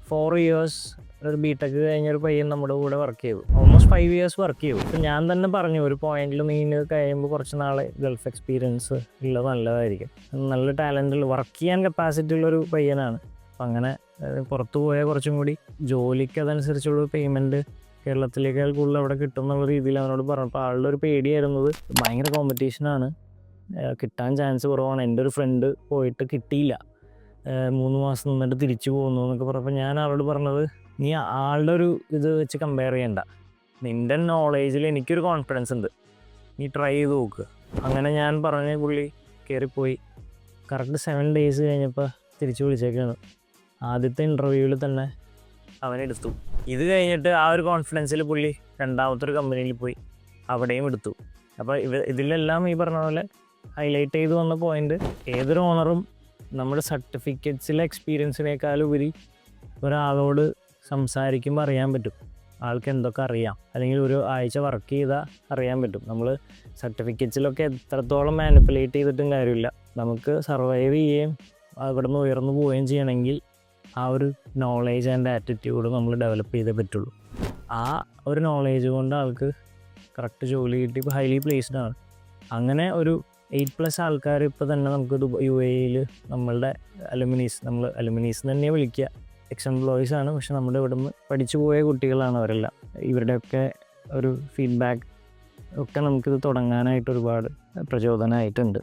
4 years ഒരു BTech കഴിഞ്ഞൊരു പയ്യൻ നമ്മുടെ കൂടെ വർക്ക് ചെയ്തു. ഓൾമോസ്റ്റ് 5 ഇയേഴ്സ് വർക്ക് ചെയ്തു. അപ്പം ഞാൻ തന്നെ പറഞ്ഞു, ഒരു പോയിന്റിൽ നീ കഴിയുമ്പോൾ കുറച്ച് നാളെ ഗൾഫ് എക്സ്പീരിയൻസ് ഉള്ളത് നല്ലതായിരിക്കും. നല്ല ടാലൻ്റ് വർക്ക് ചെയ്യാൻ കപ്പാസിറ്റി ഉള്ളൊരു പയ്യനാണ്. അപ്പം അങ്ങനെ പുറത്തു പോയാൽ കുറച്ചും കൂടി ജോലിക്ക് അതനുസരിച്ചുള്ള പേയ്മെൻറ്റ് കേരളത്തിലേക്കാൾ കൂടുതൽ അവിടെ കിട്ടും എന്നുള്ള രീതിയിൽ അവനോട് പറഞ്ഞു. അപ്പോൾ ആളുടെ ഒരു പേടിയായിരുന്നത് ഭയങ്കര കോമ്പറ്റീഷനാണ്, കിട്ടാൻ ചാൻസ് കുറവാണ്. എൻ്റെ ഒരു ഫ്രണ്ട് പോയിട്ട് കിട്ടിയില്ല, 3 മാസം നിന്നിട്ട് തിരിച്ചു പോകുന്നു എന്നൊക്കെ പറഞ്ഞപ്പോൾ ഞാൻ അവരോട് പറഞ്ഞത്, നീ ആളുടെ ഒരു ഇത് വെച്ച് കമ്പയർ ചെയ്യണ്ട, നിൻ്റെ നോളേജിൽ എനിക്കൊരു കോൺഫിഡൻസ് ഉണ്ട്, നീ ട്രൈ ചെയ്ത് നോക്കുക. അങ്ങനെ ഞാൻ പറഞ്ഞ പുള്ളി കയറിപ്പോയി. കറക്റ്റ് 7 days കഴിഞ്ഞപ്പോൾ തിരിച്ചു വിളിച്ചേക്കാണ്. ആദ്യത്തെ ഇൻ്റർവ്യൂവിൽ തന്നെ അവനെടുത്തു. ഇത് കഴിഞ്ഞിട്ട് ആ ഒരു കോൺഫിഡൻസിൽ പുള്ളി രണ്ടാമത്തെ ഒരു കമ്പനിയിൽ പോയി, അവിടെയും എടുത്തു. അപ്പോൾ ഇതിലെല്ലാം ഈ പറഞ്ഞ പോലെ ഹൈലൈറ്റ് ചെയ്ത് വന്ന പോയിന്റ്, ഏതൊരു ഓണറും നമ്മുടെ സർട്ടിഫിക്കറ്റ്സിലെ എക്സ്പീരിയൻസിനേക്കാളുപരി ഒരാളോട് സംസാരിക്കുമ്പോൾ അറിയാൻ പറ്റും ആൾക്ക് എന്തൊക്കെ അറിയാം, അല്ലെങ്കിൽ ഒരു ആഴ്ച വർക്ക് ചെയ്താൽ അറിയാൻ പറ്റും. നമ്മൾ സർട്ടിഫിക്കറ്റ്സിലൊക്കെ എത്രത്തോളം മാനിപ്പുലേറ്റ് ചെയ്തിട്ടും കാര്യമില്ല, നമുക്ക് സർവൈവ് ചെയ്യുകയും അവിടെ നിന്ന് ഉയർന്നു പോവുകയും ചെയ്യണമെങ്കിൽ ആ ഒരു നോളേജ് ആൻഡ് ആറ്റിറ്റ്യൂഡ് നമ്മൾ ഡെവലപ്പ് ചെയ്തേ പറ്റുള്ളൂ. ആ ഒരു നോളേജ് കൊണ്ട് ആൾക്ക് കറക്റ്റ് ജോലി കിട്ടി, ഇപ്പോൾ ഹൈലി പ്ലേസ്ഡ് ആണ്. അങ്ങനെ ഒരു 8+ ആൾക്കാർ ഇപ്പോൾ തന്നെ നമുക്ക് UAE നമ്മളുടെ നമ്മൾ അലുമിനീസ് തന്നെ വിളിക്കുക, എക്സ് എംപ്ലോയീസ് ആണ്. പക്ഷെ നമ്മുടെ ഇവിടെ നിന്ന് പഠിച്ചു പോയ കുട്ടികളാണ് അവരെല്ലാം. ഇവരുടെയൊക്കെ ഒരു ഫീഡ്ബാക്ക് ഒക്കെ നമുക്കിത് തുടങ്ങാനായിട്ട് ഒരുപാട് പ്രചോദനമായിട്ടുണ്ട്.